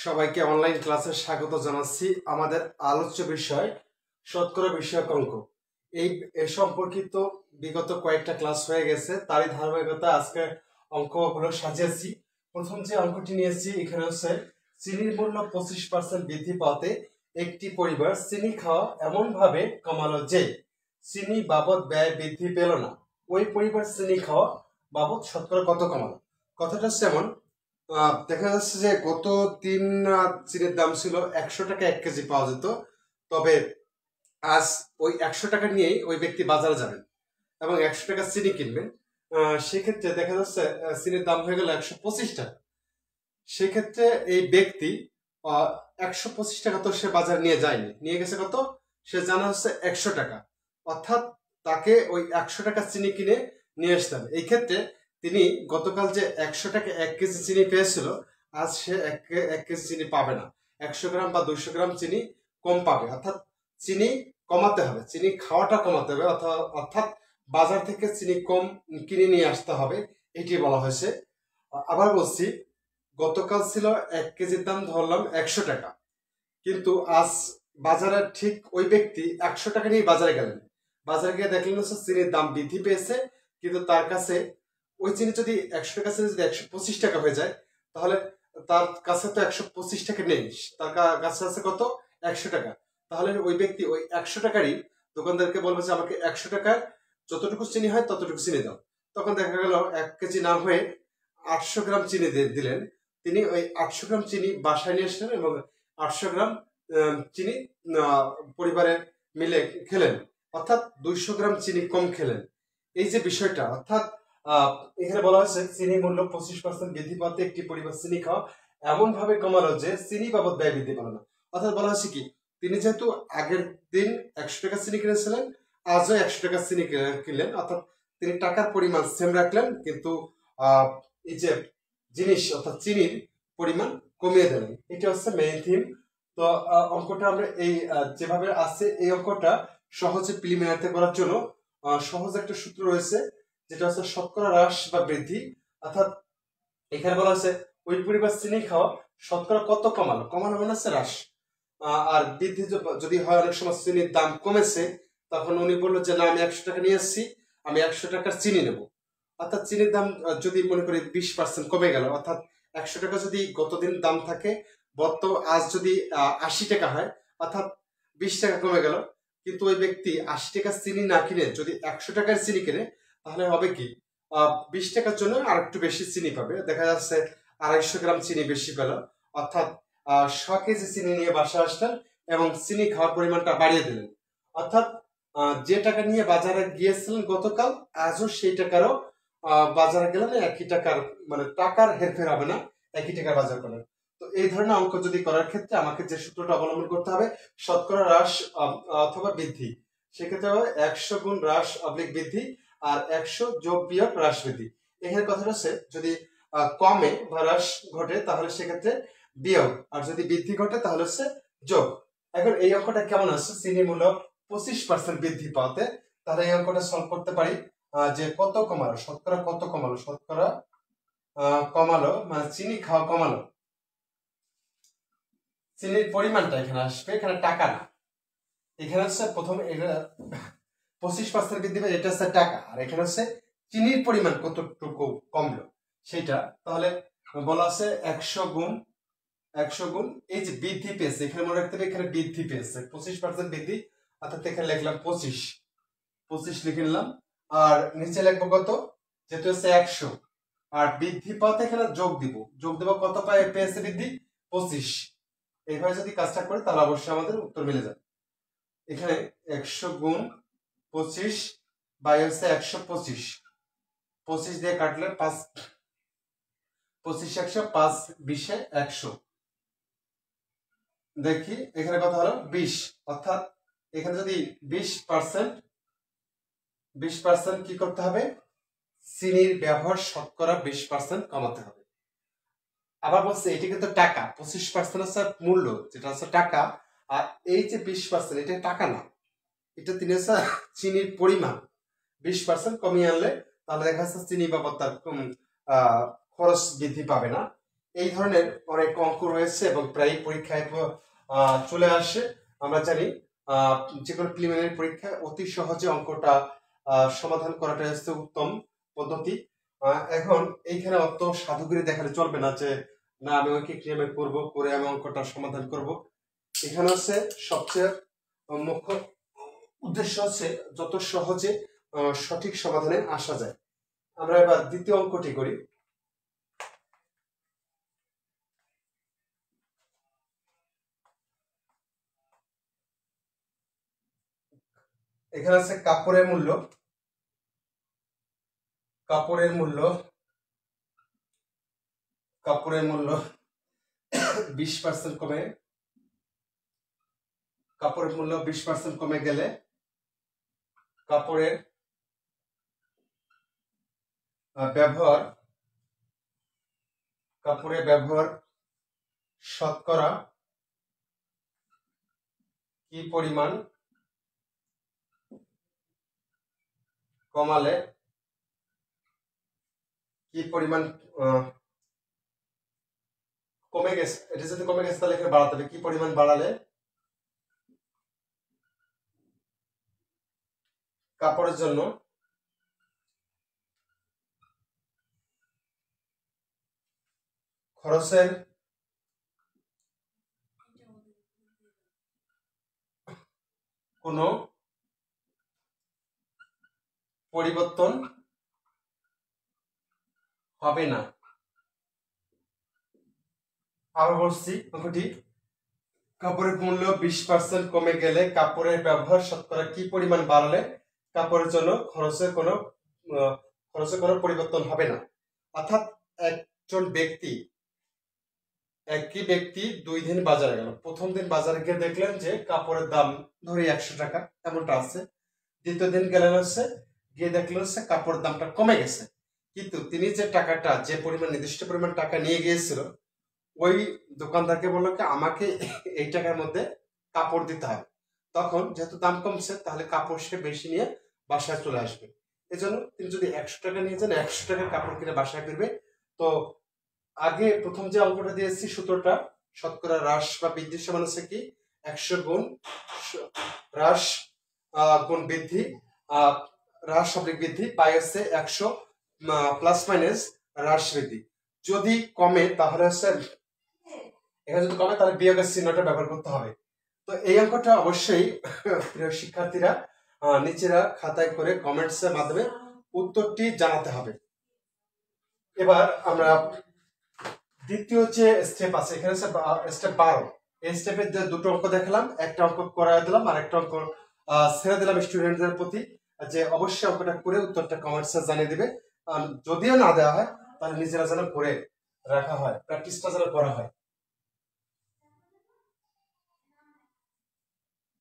সবাইকে অনলাইন ক্লাসে স্বাগত জানাচ্ছি। আমাদের আলোচ্য বিষয় শতকরা বিষয়ক অঙ্ক। এই সম্পর্কিত বিগত কয়েকটা ক্লাস হয়ে গেছে, তারই ধারাবাহিকতা আজকে অঙ্কগুলো সাজিয়েছি। প্রথম যে অঙ্কটি নিয়েছি এখানে হচ্ছে চিনির মূল্য 25% বৃদ্ধি পাওয়াতে একটি পরিবার চিনি খাওয়া এমন ভাবে কমালো যে চিনি বাবদ ব্যয় বৃদ্ধি পেল না। ওই পরিবার চিনি খাওয়া বাবদ শতকরা কত কমালো? কথাটা যেমন দেখা যাচ্ছে যে গত দিন চিনির দাম ছিল 100 টাকা 1 কেজি পাওয়া যেত, তবে আজ ওই 100 টাকা নিয়েই ওই ব্যক্তি বাজারে যাবেন এবং 100 টাকা চিনি কিনবেন। সেক্ষেত্রে দেখা যাচ্ছে চিনির দাম হয়ে গেল 125 টাকা। সেক্ষেত্রে এই ব্যক্তি 125 টাকা তো সে বাজার নিয়ে যায়নি, নিয়ে গেছে কত? সে জানা হচ্ছে 100 টাকা, অর্থাৎ তাকে ওই 100 টাকা চিনি কিনে নিয়ে আসতে হবে। এই ক্ষেত্রে তিনি গতকাল যে 100 টাকা 1 কেজি চিনি পেয়েছিল, আজ সে 1 কেজি চিনি পাবে না, 100 গ্রাম বা 200 গ্রাম চিনি কম পাবে। অর্থাৎ চিনি কমাতে হবে, চিনি খাওয়াটা কমাতে হবে, অর্থাৎ বাজার থেকে চিনি কম কিনে নিয়ে আসতে হবে, এটি বলা হয়েছে। আবার বলছি, গতকাল ছিল 1 কেজির দাম ধরলাম 100 টাকা, কিন্তু আজ বাজারে ঠিক ওই ব্যক্তি 100 টাকা নিয়ে বাজারে গেলেন, বাজারে গিয়ে দেখলেন হচ্ছে চিনির দাম বৃদ্ধি পেয়েছে, কিন্তু তার কাছে ওই চিনি যদি 100 টাকা চিনি যদি 125 টাকা হয়ে যায়, তাহলে তার কাছে তো 125 টাকা নেই, তার কাছে আছে কত? 100 টাকা। তাহলে ওই ব্যক্তি ওই 100 টাকারই দোকানদারকে বলবে যে আমাকে 100 টাকার যতটুকু চিনি হয় ততটুকু চিনি দাও। তখন দেখা গেল 1 কেজি না হয়ে 800 গ্রাম চিনি দিলেন। তিনি ওই 800 গ্রাম চিনি বাসায় নিয়ে আসলেন এবং 800 গ্রাম চিনি পরিবারে মিলে খেলেন, অর্থাৎ 200 গ্রাম চিনি কম খেলেন। এই যে বিষয়টা, অর্থাৎ এখানে বলা হয়েছে চিনি মূল্য 25% বৃদ্ধি পাতে একটি পরিবার চিনি খাওয়া এমন ভাবে কমালো যে চিনি বাবদ ব্যয় বৃদ্ধি পেল না। অর্থাৎ বলা হচ্ছে কি, তিনি যেহেতু আগের দিন 100 টাকা চিনি কিনেছিলেন, আজও 100 টাকা চিনি কিনলেন, অর্থাৎ তিনি টাকার পরিমাণ সেম রাখলেন, কিন্তু এই যে জিনিস অর্থাৎ চিনির পরিমাণ কমিয়ে দিলেন। এটা হচ্ছে মেইন থিম। তো অঙ্কটা আমরা এই যেভাবে আছে, এই অঙ্কটা সহজে প্রিলিমিনারিতে করার জন্য সহজ একটা সূত্র রয়েছে, যেটা হচ্ছে শতকরা হ্রাস বা বৃদ্ধি। অর্থাৎ এখানে বলা হচ্ছে ওই পরিবার চিনি খাওয়া শতকরা কত কমালো, কমানো মানে হচ্ছে হ্রাস, আর বৃদ্ধি যদি হয় অনেক সময় চিনির দাম কমেছে, তখন উনি বললো যে না, আমি 100 টাকা নিয়ে আসছি, আমি 100 টাকার চিনি নেব। অর্থাৎ চিনির দাম যদি মনে করি 20% কমে গেল, অর্থাৎ 100 টাকা যদি গতদিন দাম থাকে, আজ যদি 80 টাকা হয়, অর্থাৎ 20 টাকা কমে গেল। কিন্তু ওই ব্যক্তি 80 টাকা চিনি না কিনে যদি 100 টাকার চিনি কিনে, তাহলে হবে কি, 20 টাকার জন্য আর একটু বেশি চিনি পাবে। দেখা যাচ্ছে 250 গ্রাম চিনি বেশি পেল, অর্থাৎ 100 কেজি চিনি নিয়ে বাসায় আসলেন এবং চিনি খাওয়ার পরিমাণটা বাড়িয়ে দিলেন। অর্থাৎ যে টাকা নিয়ে বাজারে গিয়েছিলেন গতকাল, আজও সেই টাকারও বাজারে গেলেন, একই টাকার মানে টাকার হেরফের হবে না, একই টাকার বাজার করেন। তো এই ধরনের অঙ্ক যদি করার ক্ষেত্রে আমাকে যে সূত্রটা অবলম্বন করতে হবে, শতকরা হ্রাস অথবা বৃদ্ধি, সেক্ষেত্রে হবে 100 গুণ হ্রাস অবলিক বৃদ্ধি, আর 100 যোগ বিয়োগ হ্রাস বৃদ্ধি। এখানে কথাটা হচ্ছে যদি কমে বা হ্রাস ঘটে তাহলে সেক্ষেত্রে বিয়োগ, আর যদি বৃদ্ধি ঘটে তাহলে হচ্ছে যোগ। এখন এই অঙ্কটা কেমন আসছে, চিনি মূল্য 25% বৃদ্ধি পাওয়াতে, তাহলে এই অঙ্কটা সলভ করতে পারি যে কত কমালো, শতকরা কত কমালো, শতকরা কমালো মানে চিনি খাওয়া কমালো, চিনির পরিমাণটা এখানে আসবে, এখানে টাকা না, এখানে হচ্ছে প্রথমে এটা 25% বৃদ্ধি পায়, এটা হচ্ছে টাকা, আর এখানে হচ্ছে চিনির পরিমাণ কতটুকু কমলো সেটা। তাহলে বলা আছে 100 গুণ এই যে বৃদ্ধি পেয়েছে, এখানে মনে রাখতে হবে এখানে বৃদ্ধি পেয়েছে 25% বৃদ্ধি, অর্থাৎ এখানে লিখলাম 25 লিখে নিলাম, আর নিচে লিখবো কত, যেটা হচ্ছে 100, আর বৃদ্ধি পাতে এখানে যোগ দেব কত পেয়েছে বৃদ্ধি, 25। এইভাবে যদি কাজটা করি তাহলে অবশ্যই আমাদের উত্তর মিলে যাবে। এখানে 100 গুণ 25 বাই হচ্ছে 125, 25 দিয়ে কাটলে 5, 25 100, 5 20 100, দেখি এখানে কত হলো 20, অর্থাৎ এখানে যদি 20% কি করতে হবে, চিনির ব্যবহার শতকরা 20% কমাতে হবে। আবার বলছে এটি কিন্তু টাকা, 25% হচ্ছে মূল্য, যেটা হচ্ছে টাকা, আর এই যে 20% এটা টাকা না, এটা তিনি হচ্ছে চিনির পরিমাণ 20% কমিয়ে আনলে তাহলে দেখা যাচ্ছে চিনি বাবদ তার খরচ বৃদ্ধি পাবে না। এই ধরনের অনেক অঙ্ক রয়েছে এবং প্রায় পরীক্ষায় চলে আসে। আমরা জানি যে কোনো প্রিলিমিনারি পরীক্ষায় অতি সহজে অঙ্কটা সমাধান করাটা হচ্ছে উত্তম পদ্ধতি। এখন এইখানে অত সাধুগিরি দেখালে চলবে না যে না আমি ঐকিক নিয়মে করবো, করে আমি অঙ্কটা সমাধান করব। এখানে হচ্ছে সবচেয়ে মুখ্য উদ্দেশ্য হচ্ছে যত সহজে সঠিক সমাধানে আসা যায়। আমরা এবার দ্বিতীয় অঙ্কটি করি। এখানে আছে কাপড়ের মূল্য, কাপড়ের মূল্য 20% কমে, কাপড়ের মূল্য 20% কমে গেলে কাপড়ের ব্যবহার শতকরা কি পরিমাণ কমালে কি পরিমাণ কমে গেছে, এটা যদি কমে গেছে তাহলে এখানে বাড়াতে হবে কি পরিমাণ বাড়ালে কাপড়ের জন্য খরচের কোনো পরিবর্তন হবে না। আবার বলছি অঙ্কটি, কাপড়ের মূল্য 20% কমে গেলে কাপড়ের ব্যবহার শতকরা কি পরিমাণ বাড়ালে কাপড়ের জন্য খরচের কোনো পরিবর্তন হবে না। অর্থাৎ একই ব্যক্তি 2 দিন বাজারে গেল। প্রথম দিন বাজারে গিয়ে দেখলেন যে কাপড়ের দাম ধরি 100 টাকা এমনটা আছে। দ্বিতীয় দিন গেলেন হচ্ছে গিয়ে দেখলেন হচ্ছে কাপড়ের দামটা কমে গেছে, কিন্তু তিনি যে টাকাটা যে পরিমাণ নির্দিষ্ট পরিমাণ টাকা নিয়ে গিয়েছিল ওই দোকানদারকে বললো কি আমাকে এই টাকার মধ্যে কাপড় দিতে হবে। তখন যেহেতু দাম কমছে তাহলে কাপড় সে বেশি নিয়ে বাসায় চলে আসবে। এজন্য তিনি যদি 100 টাকা নিয়ে যান 100 টাকার কাপড় কিনে বাসায় ফিরবে। তো আগে প্রথম যে অঙ্কটা দিয়েছি সূত্রটা শতকরা হ্রাস বা বৃদ্ধির সমান হচ্ছে কি 100 গুণ হ্রাস গুণ বৃদ্ধি, হ্রাস সাপেক্ষ বৃদ্ধি পাই হচ্ছে 100 প্লাস মাইনাস হ্রাস বৃদ্ধি। যদি কমে তাহলে হচ্ছে এখানে যদি কমে তাহলে বিয়োগের চিহ্নটা ব্যবহার করতে হবে। তো এই অঙ্কটা অবশ্যই প্রিয় শিক্ষার্থীরা নিচেরা খাতায় করে কমেন্টস এর মাধ্যমে উত্তরটি জানাতে হবে। এবার আমরা দ্বিতীয় যে স্টেপ আছে এখানে স্টেপ 12, এই স্টেপে দুটো অঙ্ক দেখালাম, একটা অঙ্ক করায় দিলাম আর একটা অঙ্ক ছেড়ে দিলাম স্টুডেন্টদের প্রতি যে অবশ্যই অঙ্কটা করে উত্তরটা কমেন্টসে জানিয়ে দিবে। যদিও না দেওয়া হয় তাহলে নিজেরা যেন করে রাখা হয়, প্র্যাকটিসটা যেন করা হয়।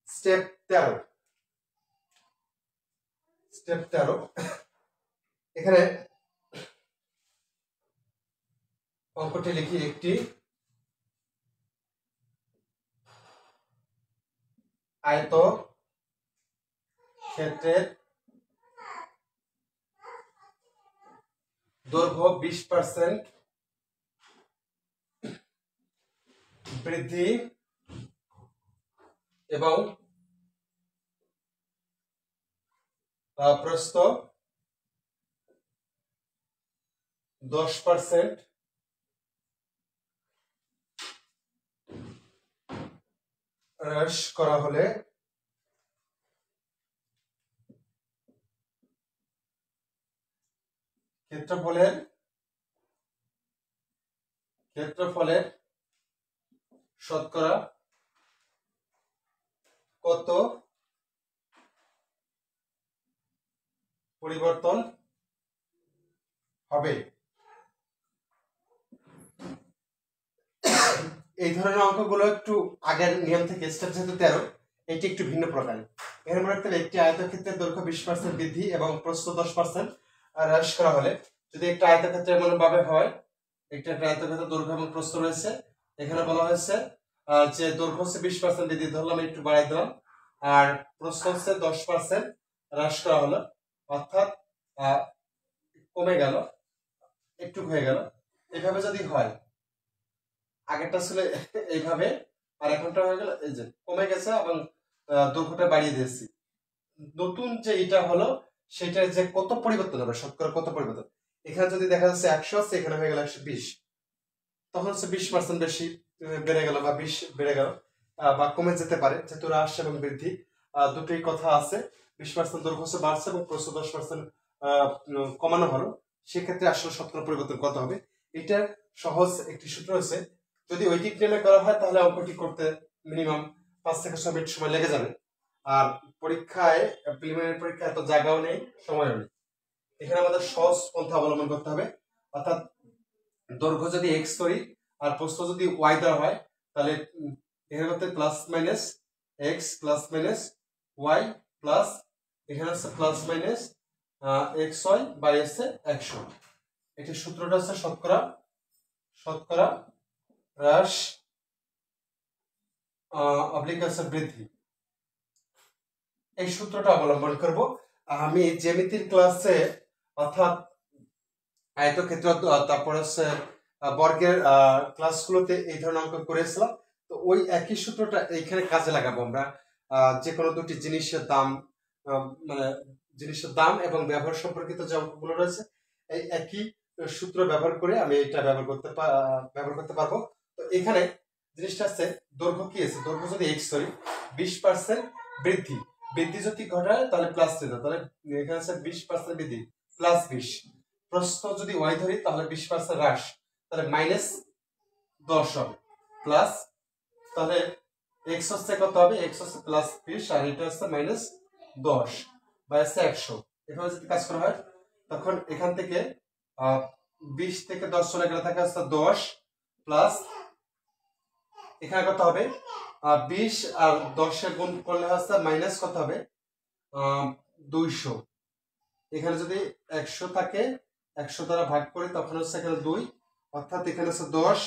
স্টেপ 13, এখানে অঙ্কটি লিখি, একটি আয়ত ক্ষেত্রের দৈর্ঘ্য 20% বৃদ্ধি এবং প্রস্থ 10% হ্রাস করা হলে ক্ষেত্রফলের শতকরা কত পরিবর্তন হবে। এই ধরনের অঙ্কগুলো একটু আগের নিয়ম থেকে স্টেপ যেহেতু 13 এটি একটু ভিন্ন প্রকার। এর মনে রাখতে হবে একটি আয়তক্ষেত্রের দৈর্ঘ্য 20% বৃদ্ধি এবং প্রস্থ 10% হ্রাস করা হলে, যদি একটা আয়তক্ষেত্র এমন ভাবে হয় একটা আয়তক্ষেত্রের দৈর্ঘ্য এবং প্রস্থ রয়েছে, এখানে বলা হয়েছে যে দৈর্ঘ্য হচ্ছে 20% বৃদ্ধি ধরলাম, একটু বাড়াই দিলাম, আর প্রস্থ হচ্ছে 10% হ্রাস করা হলো, অর্থাৎ কমে গেল, একটু হয়ে গেল। এভাবে যদি হয় আগেরটা ছিল এইভাবে, আর এখনটা হয়ে গেল এই যে কমে গেছে এবং দৈর্ঘ্যটা বাড়িয়ে দিয়েছি। নতুন যে এটা হলো সেটা যে কত পরিবর্তন হবে, শতকরা কত পরিবর্তন। এখানে যদি দেখা যাচ্ছে 100 আছে, এখানে হয়ে গেল 120, তখন হচ্ছে 20% বেশি বেড়ে গেল বা 20 বেড়ে গেল বা কমে যেতে পারে, যেহেতু হ্রাস এবং বৃদ্ধি দুটোই কথা আছে। 20% দৈর্ঘ্য হচ্ছে বাড়ছে এবং 10% কমানো হলো, সেক্ষেত্রে আসলে শতকরা পরিবর্তন কত হবে। এটা সহজ একটি সূত্র আছে, যদি ওইটি টেনে করা হয় তাহলে অঙ্কটি করতে মিনিমাম 5 থেকে 6 মিনিট সময় লেগে যাবে। আর পরীক্ষায়, প্রিলিমিনারি পরীক্ষায় এত জায়গাও নেই, সময়ও নেই। এখানে আমাদের সহজ পন্থা অবলম্বন করতে হবে, অর্থাৎ দৈর্ঘ্য যদি এক্স ধরি আর প্রস্থ যদি ওয়াই দেওয়া হয়, তাহলে এখানে করতে plus minus x plus minus y plus, এখানে আছে plus minus x y by আছে 100। এটির সূত্রটা হচ্ছে শতকরা শতকরা হ্রাস অবলিক আছে বৃদ্ধি। এই সূত্রটা অবলম্বন করব। আমি জ্যামিতির ক্লাসে, অর্থাৎ আয়তক্ষেত্র, তারপর হচ্ছে বর্গের ক্লাসগুলোতে এই ধরনের অঙ্ক করেছিলাম। তো ওই একই সূত্রটা এইখানে কাজে লাগাবো আমরা। যে কোনো দুটি জিনিসের দাম, মানে জিনিসের দাম এবং ব্যবহার সম্পর্কিত যে অঙ্কগুলো রয়েছে, এই একই সূত্র ব্যবহার করে আমি এটা ব্যবহার করতে পারবো। তো এখানে জিনিসটা আছে, দৈর্ঘ্য কি আছে, দৈর্ঘ্য যদি এক্স ধরি, 20% বৃদ্ধি, বৃদ্ধি যদি ঘটায় তাহলে প্লাস দিত, তাহলে এখানে আছে 20% বৃদ্ধি প্লাস 20। প্রস্থ যদি ওয়াই ধরি তাহলে 20% হ্রাস, তাহলে মাইনাস 10 হবে, প্লাস তাহলে এক্স হচ্ছে কত হবে, এক্স হচ্ছে প্লাস 20 আর এটা হচ্ছে মাইনাস 10 বা 100। এভাবে যদি কাজ করা হয় তখন এখান থেকে 20 থেকে 10 চলে গেলে থাকে হচ্ছে 10 প্লাস, এখানে কত হবে 20 আর 10 এর গুণ করলে হচ্ছে মাইনাস কত হবে 200। এখানে যদি 100 থাকে, 100 দ্বারা ভাগ করি তখন হচ্ছে এখানে 2, অর্থাৎ এখানে হচ্ছে 10।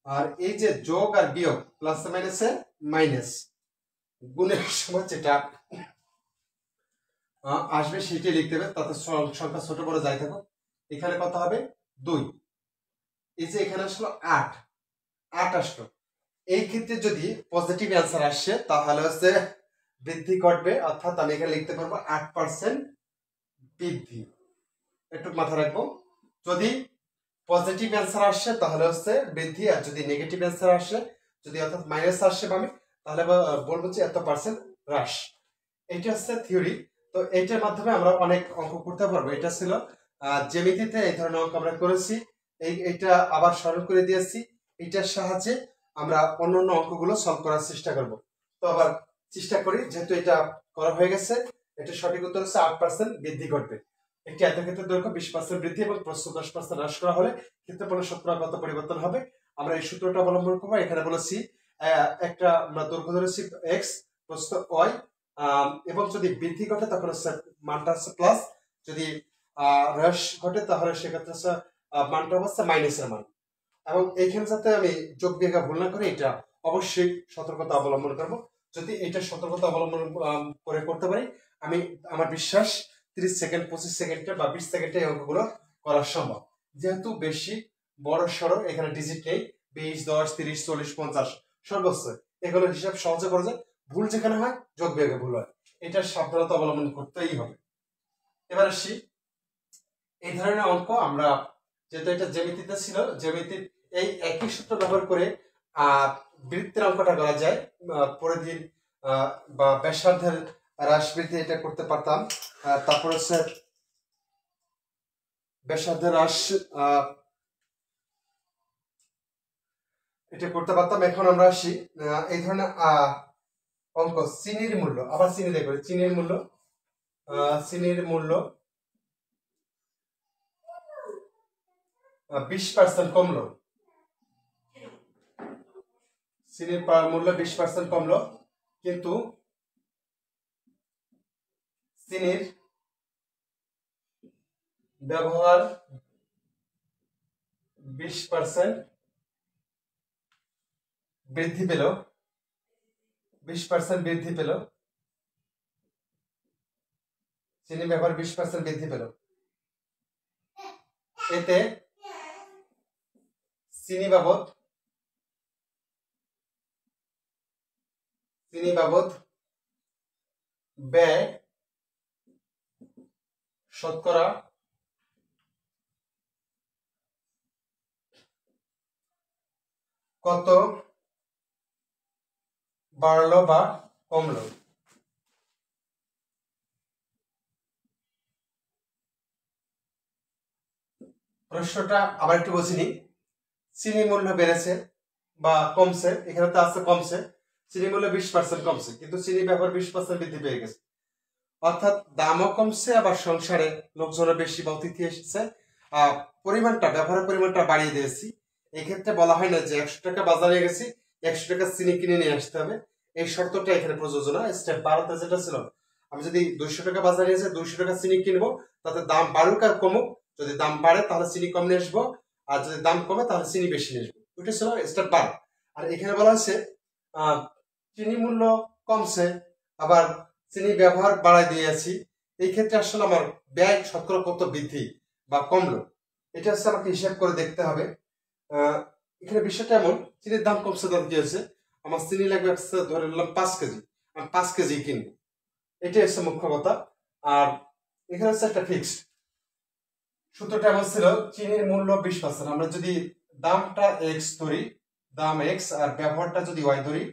আর এই যে যোগ আর বিয়োগ, প্লাস মাইনাসে মাইনাস, গুণের সময় যেটা আসবে সেটাই লিখতে হবে, তাতে সংখ্যা ছোট বড় যাই থাকুক। এখানে কত হবে 2, এই যে এখানে আসলো 8 আসলো। এই ক্ষেত্রে যদি পজিটিভ অ্যান্সার আসে তাহলে হচ্ছে বৃদ্ধি ঘটবে, অর্থাৎ আমি এখানে লিখতে পারবো 8% বৃদ্ধি। একটু মাথা রাখবো, যদি পজিটিভ অ্যান্সার আসে তাহলে হচ্ছে বৃদ্ধি, আর যদি নেগেটিভ অ্যান্সার আসে, যদি অর্থাৎ মাইনাস আসে আমি, তাহলে বলবো যে এত পার্সেন্ট হ্রাস। এটা হচ্ছে থিওরি। তো এইটার মাধ্যমে আমরা অনেক অঙ্ক করতে পারবো। এটা ছিল জ্যামিতিতে এই ধরনের অঙ্ক আমরা করেছি, এইটা আবার স্মরণ করে দিয়েছি। এটার সাহায্যে আমরা অন্যান্য অঙ্কগুলো সলভ করার চেষ্টা করব। তো আবার চেষ্টা করি, যেহেতু এটা করা হয়ে গেছে, এটা সঠিক উত্তর হচ্ছে 8% বৃদ্ধি ঘটবে। একটি আয়তক্ষেত্রের দৈর্ঘ্য 20% বৃদ্ধি এবং প্রস্থ 10% হ্রাস করা হলে ক্ষেত্রফলের শতকরা কত পরিবর্তন হবে। আমরা এই সূত্রটা অবলম্বন করবো। এখানে বলেছি একটা আমরা দৈর্ঘ্য ধরেছি এক্স, প্রস্থ ওয়াই, এবং যদি বৃদ্ধি ঘটে তখন হচ্ছে মানটা হচ্ছে প্লাস, যদি হ্রাস ঘটে তাহলে সেক্ষেত্রে হচ্ছে মানটা হচ্ছে মাইনাসের মান। এবং এইখানে যাতে আমি যোগ বিয়োগ ভুল না করি, এটা অবশ্যই সতর্কতা অবলম্বন করব। যদি এটা সতর্কতা অবলম্বন করে করতে পারি, আমি আমার বিশ্বাস 30 সেকেন্ড 25 সেকেন্ডে বা 20 সেকেন্ডে এই অঙ্কগুলো করা সম্ভব। যেহেতু বেশি বড় সড়ো এখানে ডিজিট নেই, 20 10 30 40 50 সর্বোচ্চ, এগুলো হিসাব সহজে করা যায়। ভুল যেখানে হয় যোগ বিয়োগে ভুল হয়, এটার সাবধানতা অবলম্বন করতেই হবে। এবার আসি, এই ধরনের অঙ্ক আমরা, যেহেতু এটা জ্যামিতিতে ছিল, জ্যামিতির এই একই সূত্র ব্যবহার করে বৃত্তের অঙ্কটা করা যায়। পরিধির বা ব্যাসার্ধের হ্রাস বৃদ্ধি এটা করতে পারতাম। তারপর হচ্ছে ব্যাসার্ধের হ্রাস এটা করতে পারতাম। এখন আমরা আসি এই ধরনের অঙ্ক, চিনির মূল্য, আবার চিনি দেখো, চিনির মূল্য 20% কমলো, চিনির মূল্য 20% কমলো, কিন্তু চিনির ব্যবহার 20% বৃদ্ধি পেল, 20% বৃদ্ধি পেল, চিনি ব্যবহার 20% বৃদ্ধি পেল। এতে চিনি বাবদ চিনি বাবদ ব্যয় শতকরা কত বাড়লো বা কমলো। প্রশ্নটা আবার একটু বলছি নি। চিনি মূল্য বেড়েছে বা কমছে, এখানে তো আছে কমছে, চিনি মূল্য 20% কমছে, কিন্তু চিনি ব্যবহার 20% বৃদ্ধি পেয়ে গেছে, অর্থাৎ দামও কমছে, আবার সংসারে লোকজনও বেশি বা অতিথি এসেছে, পরিমাণটা ব্যবহারের পরিমাণটা বাড়িয়ে দিয়েছি। এই ক্ষেত্রে বলা হয় না যে 100 টাকা বাজারে গেছি 100 টাকা চিনি কিনে নিয়ে আসতে হবে, এই শর্তটা এখানে প্রযোজ্য না। স্টেপ 12 যেটা ছিল, আমি যদি 200 টাকা বাজারে এসে 200 টাকা চিনি কিনবো, তাতে দাম বাড়ুক আর কমুক, যদি দাম বাড়ে তাহলে চিনি কম নিয়ে আসবো, আর যদি দাম কমে তাহলে চিনি বেশি নিয়ে আসবো। ওইটা ছিল স্টেপ 12। আর এখানে বলা হচ্ছে চিনি মূল্য কমছে, আবার চিনি ব্যবহার বাড়াই দিয়েছি, এই ক্ষেত্রে আসলে আমার ব্যয় শতকরা কত বৃদ্ধি বা কমলো, এটা হচ্ছে আমাকে হিসাব করে দেখতে হবে। এখানে বিষয়টা এমন, চিনির দাম কমছে, তাহলে কি হয়েছে, আমার চিনি লাগবে ধরে নিলাম 5 কেজি, আমি 5 কেজি কিনবো, এটাই হচ্ছে মুখ্য কথা। আর এখানে হচ্ছে একটা ফিক্সড সূত্রটা এমন ছিল, চিনির মূল্য 20%, আমরা যদি দামটা এক্স ধরি, দাম এক্স, আর ব্যবহারটা যদি ওয়াই ধরি,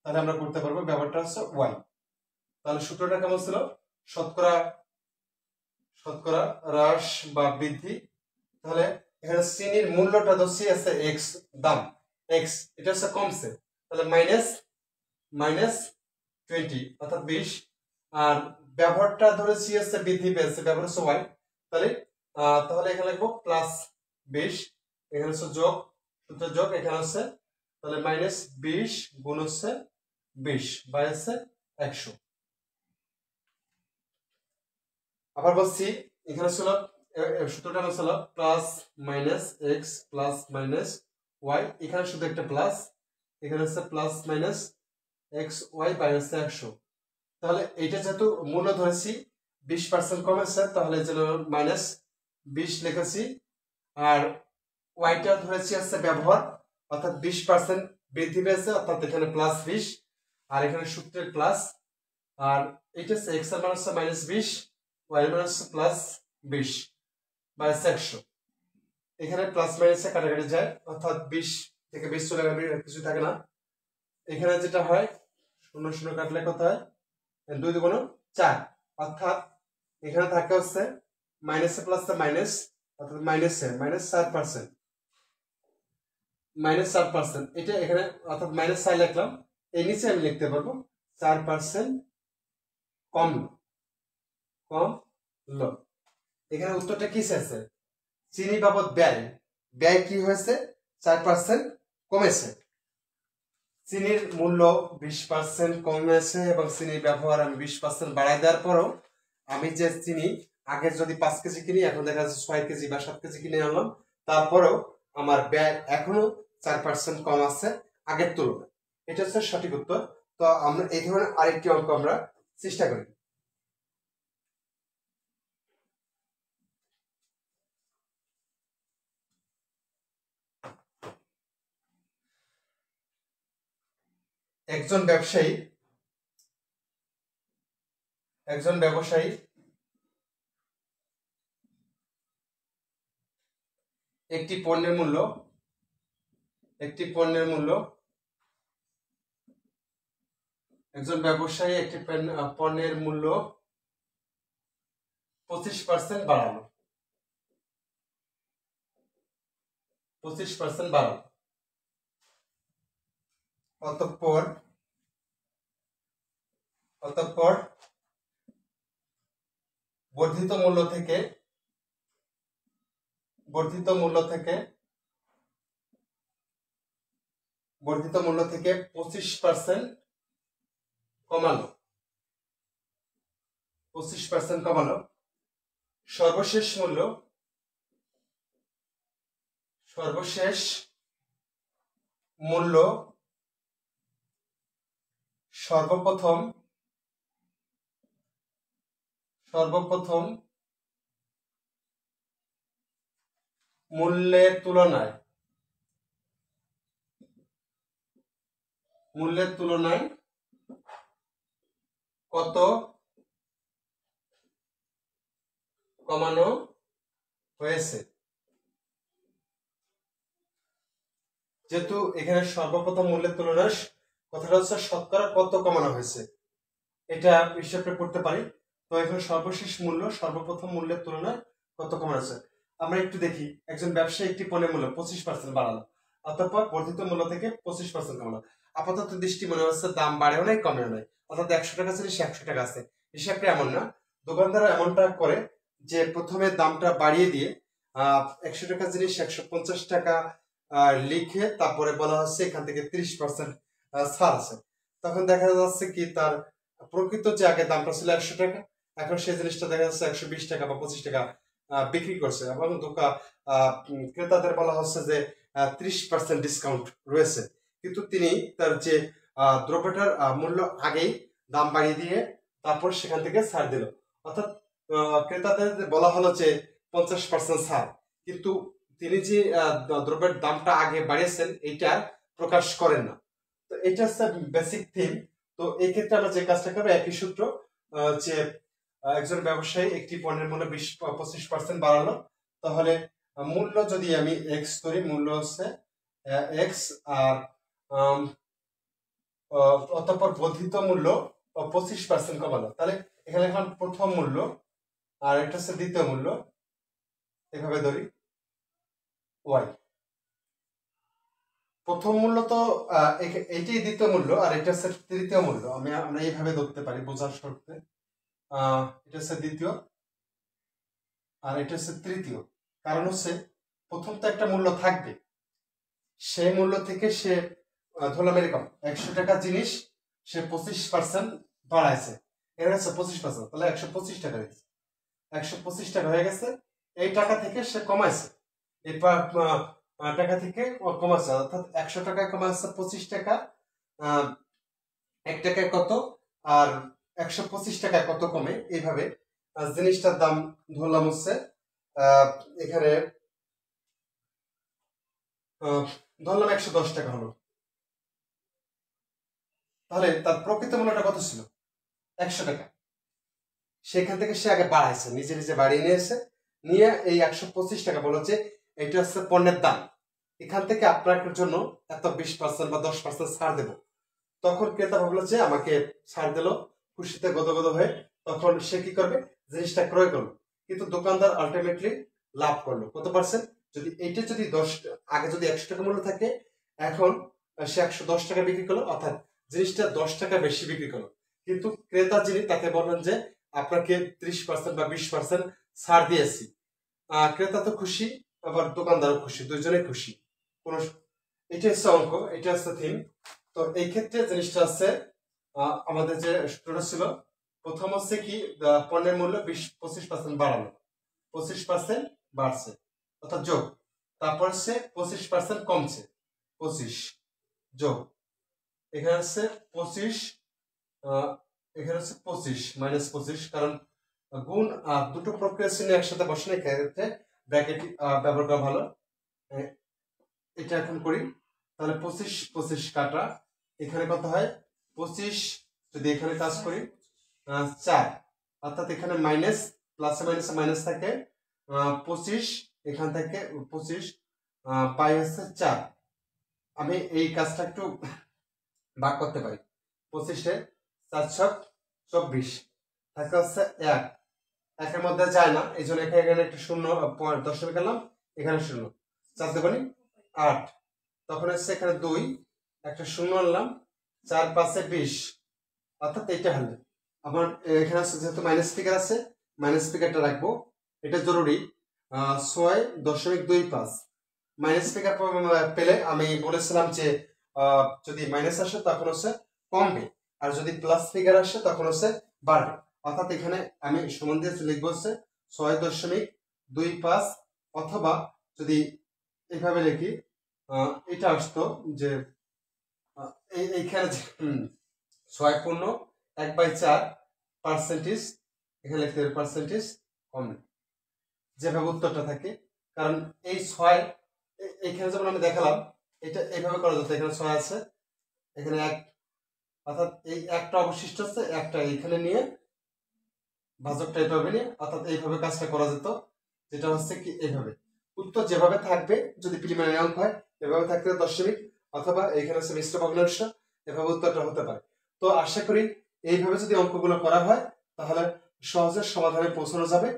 তাহলে আমরা করতে পারবো ব্যবহারটা হচ্ছে ওয়াই। তাহলে সূত্রটা কেমন ছিল, শতকরা শতকরা হ্রাস বা বৃদ্ধি। তাহলে এখানে চিনির মূল্যটা ধরছি আছে এক্স, দাম এক্স, এটা হচ্ছে কমছে, তাহলে মাইনাস মাইনাস 20 অর্থাৎ 20, আর ব্যবহারটা ধরেছি আছে বৃদ্ধি পেয়েছে, ব্যবহার হচ্ছে ওয়াই, তাহলে তাহলে এখানে লিখবো প্লাস 20, এখানে হচ্ছে যোগ, সূত্র যোগ, এখানে হচ্ছে তাহলে মাইনাস 20 গুণ হচ্ছে 20 বাই হচ্ছে 100। আবার বলছি, এখানে ছিল সূত্রটা ছিল plus minus x plus minus y, এখানে শুধু একটা প্লাস, এখানে হচ্ছে plus minus x y by হচ্ছে 100। তাহলে এইটা যেহেতু মূল্য ধরেছি 20% কমেছে, তাহলে যেন মাইনাস 20 লিখেছি, আর ওয়াইটা ধরেছি হচ্ছে ব্যবহার, অর্থাৎ 20% বৃদ্ধি পেয়েছে, অর্থাৎ এখানে প্লাস 20, আর এখানে সূত্রের প্লাস, আর এটা হচ্ছে এক্স এর মান হচ্ছে মাইনাস 20, ওয়াই এর মান হচ্ছে প্লাস 20 বাই 100। এখানে প্লাস মাইনাসে কাটাকাটি যায়, অর্থাৎ 20 থেকে 20 চলে যাবে, কিছু থাকে না। এখানে যেটা হয়, শূন্য শূন্য কাটলে কত হয়, 2 2 4, অর্থাৎ এখানে থাকে হচ্ছে মাইনাসে প্লাসে মাইনাস, অর্থাৎ মাইনাসে মাইনাস 4%, মাইনাস 4%, এটা এখানে অর্থাৎ মাইনাস 4 লিখলাম, এই নিচে আমি লিখতে পারবো 4% কম কমলো। এখানে উত্তরটা কি আছে, চিনি বাবদ ব্যয়, ব্যয় কি হয়েছে 4% কমেছে, চিনির মূল্য 20% কমেছে, এবং চিনির ব্যবহার আমি 20% বাড়াই দেওয়ার পরও আমি যে চিনি আগে যদি 5 কেজি কিনি, এখন দেখা যাচ্ছে 6 কেজি বা 7 কেজি কিনে আনলাম, তারপরেও আমার ব্যয় এখনো 4% কম আছে আগের তুলনায়। এটা হচ্ছে সঠিক উত্তর। তো আমরা এই ধরনের আরেকটি অঙ্ক আমরা চেষ্টা করি। একজন ব্যবসায়ী একটি পণ্যের মূল্য একজন ব্যবসায়ী একটি পণ্যের মূল্য 25% বাড়ালো, 25% বাড়ালো, অতঃপর বর্ধিত মূল্য থেকে 25% কমালো, সর্বশেষ মূল্য সর্বপ্রথম মূল্যের তুলনায় কত কমানো হয়েছে। যেহেতু এখানে সর্বপ্রথম মূল্যের তুলনায় কথাটা হচ্ছে শতকরা কত কমানো হয়েছে, এটা হিসাবটা করতে পারি। তো এখানে সর্বশেষ মূল্য সর্বপ্রথম মূল্যের তুলনায় কত কমানো হয়েছে। আমরা একটু দেখি, একজন ব্যবসায়ী একটি পণ্যের মূল্য 25% বাড়ালো, অতঃপর বর্ধিত মূল্য থেকে 25% কমালো। আপাতত দৃষ্টি মনে হচ্ছে দাম বাড়েও নাই কমেও নাই, অর্থাৎ 100 টাকা ছিল 100 টাকা আছে। হিসাবটা এমন না, দোকানদার এমনটা করে যে প্রথমে দামটা বাড়িয়ে দিয়ে 100 টাকা জিনিস 150 টাকা লিখে তারপরে বলা হচ্ছে এখান থেকে 30% ছাড় আছে। তখন দেখা যাচ্ছে কি তার প্রকৃত যে আগে দামটা ছিল 100 টাকা, এখন সেই জিনিসটা দেখা যাচ্ছে 120 টাকা বা 25 টাকা বিক্রি করছে, এবং ক্রেতাদের বলা হচ্ছে যে 30% ডিসকাউন্ট রয়েছে, কিন্তু তিনি তার যে দ্রব্যটার মূল্য আগেই দাম বাড়িয়ে দিয়ে তারপর সেখান থেকে ছাড় দিল। অর্থাৎ ক্রেতাদের বলা হলো যে 50% ছাড়, কিন্তু তিনি যে দ্রব্যের দামটা আগে বাড়িয়েছেন এইটা প্রকাশ করেন না। তো এটা হচ্ছে বেসিক থিম। তো এই ক্ষেত্রে আমরা যে কাজটা করবো একই সূত্র, যে একজন ব্যবসায়ী একটি পণ্যের মূল্য 25% বাড়ালো, তাহলে মূল্য যদি আমি এক্স ধরি, মূল্য হচ্ছে এক্স, আর অতঃপর বর্ধিত মূল্য 25% কমালো, তাহলে এখানে এখন প্রথম মূল্য আর এটা হচ্ছে দ্বিতীয় মূল্য, এভাবে ধরি ওয়াই। প্রথম মূল্য তো এইটাই দ্বিতীয় মূল্য, আর এটা হচ্ছে তৃতীয় মূল্য। আমরা এইভাবে ধরতে পারি বোঝার স্বার্থে। এটা হচ্ছে দ্বিতীয় আর এটা হচ্ছে তৃতীয়। কারণ হচ্ছে প্রথম তো একটা মূল্য থাকবে, সেই মূল্য থেকে সে ধরলাম এরকম 100 টাকা জিনিস সে 25% বাড়াইছে, এর হচ্ছে 25%, তাহলে 125 টাকা হয়েছে। 125 টাকা হয়ে গেছে, এই টাকা থেকে সে কমাইছে, এই টাকা থেকে কমাচ্ছে, অর্থাৎ 100 টাকায় কমাচ্ছে 25 টাকা, 1 টাকায় কত আর 125 টাকায় কত কমে, এইভাবে জিনিসটার দাম ধরলাম হচ্ছে এখানে ধরলাম 110 টাকা হলো। তাহলে তার প্রকৃত মূল্যটা কত ছিল? 100 টাকা। সেখান থেকে সে আগে বাড়াইছে, নিজে নিজে বাড়িয়ে নিয়েছে, নিয়ে এই 125 টাকা বলো যে এটা হচ্ছে পণ্যের দাম, এখান থেকে আপনার জন্য এত 20% বা 10% ছাড় দেবো। তখন ক্রেতা ভাবলো যে আমাকে ছাড় দিল, খুশিতে গদগদ হয়ে তখন সে কি করবে, জিনিসটা ক্রয় করলো। কিন্তু দোকানদার আলটিমেটলি লাভ করলো কত পার্সেন্ট? যদি এইটা যদি 10 আগে যদি 100 টাকা মূল্য থাকে, এখন সে 110 টাকা বিক্রি করলো, অর্থাৎ জিনিসটা 10 টাকা বেশি বিক্রি করলো। কিন্তু ক্রেতা যিনি তাকে বললেন যে আপনাকে 30% বা 20% ছাড় দিয়েছি। ক্রেতা তো খুশি, আবার দোকানদারও খুশি, দুইজনেই খুশি। কোনো এটা হচ্ছে অঙ্ক, এটা হচ্ছে থিম। তো এই ক্ষেত্রে জিনিসটা আছে আমাদের যে সূত্রটা ছিল, প্রথম হচ্ছে কি পণ্যের মূল্য 25% বাড়ানো, 25% বাড়ছে অর্থাৎ যোগ, তারপর হচ্ছে 25% কমছে, 25 যোগ, এখানে হচ্ছে 25, এখানে হচ্ছে 25 মাইনাস 25, কারণ গুণ দুটো প্রক্রিয়া চিহ্ন একসাথে বসে না, এক্ষেত্রে ব্র্যাকেট ব্যবহার করা ভালো। এটা এখন করি, তাহলে 25 25 কাটা, এখানে কত হয় 25, যদি এখানে কাজ করি 4, অর্থাৎ এখানে মাইনাস প্লাসে মাইনাসে মাইনাস থাকে 25, এখান থেকে 25 পাই হচ্ছে 4। আমি এই কাজটা একটু ভাগ করতে পারি, 25-এ 4-24 থাকে হচ্ছে 1, একের মধ্যে যায় না, এই জন্য এখানে একটা শূন্য দশমিক গেলাম, এখানে শূন্য, 4 দেবানি 8, তখন হচ্ছে এখানে 2, একটা শূন্য আনলাম, 4-5-এ 20, অর্থাৎ এইটা হলো আমার এখানে আছে, যেহেতু মাইনাস ফিগার আছে মাইনাস ফিগারটা রাখবো, এটা জরুরি। 6.25 মাইনাস ফিগার পেলে আমি বলেছিলাম যে যদি মাইনাস আসে তখন হচ্ছে কমবে, আর যদি প্লাস ফিগার আসে তখন হচ্ছে বাড়বে। অর্থাৎ এখানে আমি সমান দিয়ে লিখবো হচ্ছে 6.25, অথবা যদি এইভাবে লিখি এটা আসতো যে এইখানে 6.1/4 এখানে লিখতে হবে পার্সেন্টেজ কম, যেভাবে উত্তরটা থাকে। কারণ এই 6 এখানে যেমন আমি দেখালাম, এটা এইভাবে করা যেত, এখানে 6 আছে, এখানে 1 অর্থাৎ এই একটা অবশিষ্ট আছে, একটা এইখানে নিয়ে ভাজকটা এইভাবে নিয়ে, অর্থাৎ এইভাবে কাজটা করা যেত, যেটা হচ্ছে কি এইভাবে উত্তর যেভাবে থাকবে যদি প্রিলিমিনারি অঙ্ক হয় এভাবে থাকতে দশমিক, অথবা এইখানে হচ্ছে মিশ্র ভগ্নাংশ, এভাবে উত্তরটা হতে পারে। তো আশা করি এইভাবে যদি অঙ্কগুলো করা হয় তাহলে সহজে সমাধানে পৌঁছানো যাবে।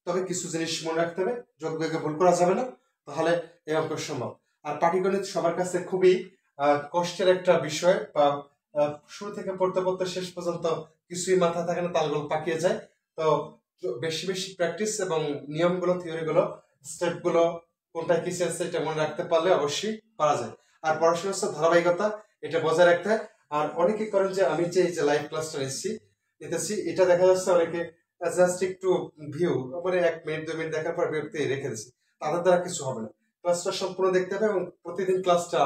তবে কিছু জিনিস মনে রাখতে হবে, যোগ বিয়োগে ভুল করা যাবে না, তাহলে এই অঙ্ক সম্ভব। আর পাটিগণিত সবার কাছে খুবই কষ্টের একটা বিষয়, বা শুরু থেকে পড়তে পড়তে শেষ পর্যন্ত কিছুই মাথা থাকে না, তালগুলো পাকিয়ে যায়। তো বেশি বেশি প্র্যাকটিস এবং নিয়মগুলো, থিওরিগুলো, স্টেপগুলো কোনটা কি আছে এটা মনে রাখতে পারলে অবশ্যই পারা যায়। আর পড়াশোনা হচ্ছে ধারাবাহিকতা, এটা বজায় রাখতে হয়। আর অনেকে করেন যে আমি যে লাইভ ক্লাসটা নিতেছি, এটা দেখা যাচ্ছে অনেকে জাস্ট একটু ভিউ মানে 1 মিনিট 2 মিনিট দেখার পর বিরক্তি রেখে দিচ্ছে, তাদের দ্বারা কিছু হবে না। ক্লাসটা সম্পূর্ণ দেখতে হবে এবং প্রতিদিন ক্লাসটা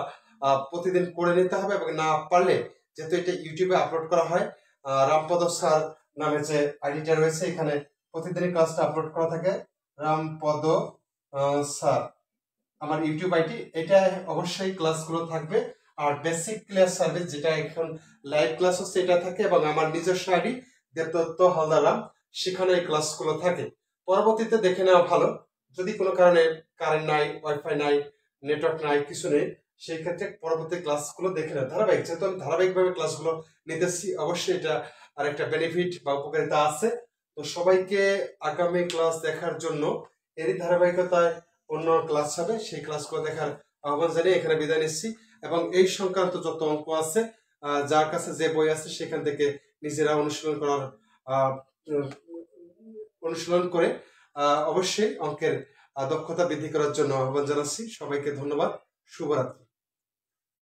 প্রতিদিন করে নিতে হবে। এবং না পারলে, যেহেতু এটা ইউটিউবে আপলোড করা হয়, রামপদ স্যার নামে যে আইডিটা রয়েছে এখানে প্রতিদিনই ক্লাসটা আপলোড করা থাকে, রামপদ স্যার আমার ইউটিউব আইডি, এটা অবশ্যই ক্লাসগুলো থাকবে। আর বেসিক ক্লাস সার্ভিস যেটা এখন লাইভ ক্লাস হচ্ছে এটা থাকে, এবং আমার নিজস্ব আইডি দেবদত্ত হালদারাম, সেখানে এই ক্লাসগুলো থাকে। পরবর্তীতে দেখে নেওয়া ভালো, যদি কোনো কারণে কারেন্ট নাই, ওয়াইফাই নাই, নেটওয়ার্ক নাই, কিছু নেই, সেই ক্ষেত্রে পরবর্তী ক্লাসগুলো দেখে নেওয়া ধারাবাহিক, যেহেতু আমি ধারাবাহিকভাবে ক্লাসগুলো নিতেছি, অবশ্যই এটা আর একটা বেনিফিট বা উপকারিতা আছে। তো সবাইকে আগামী ক্লাস দেখার জন্য এরই ধারাবাহিকতায় অন্য ক্লাস হবে, সেই ক্লাসগুলো দেখার আহ্বান জানিয়ে এখানে বিদায় নিচ্ছি। এবং এই সংক্রান্ত যত অঙ্ক আছে, যার কাছে যে বই আছে সেখান থেকে নিজেরা অনুশীলন করে অবশ্যই অঙ্কের দক্ষতা বৃদ্ধি করার জন্য আহ্বান জানাচ্ছি। সবাইকে ধন্যবাদ, শুভরাত্রি।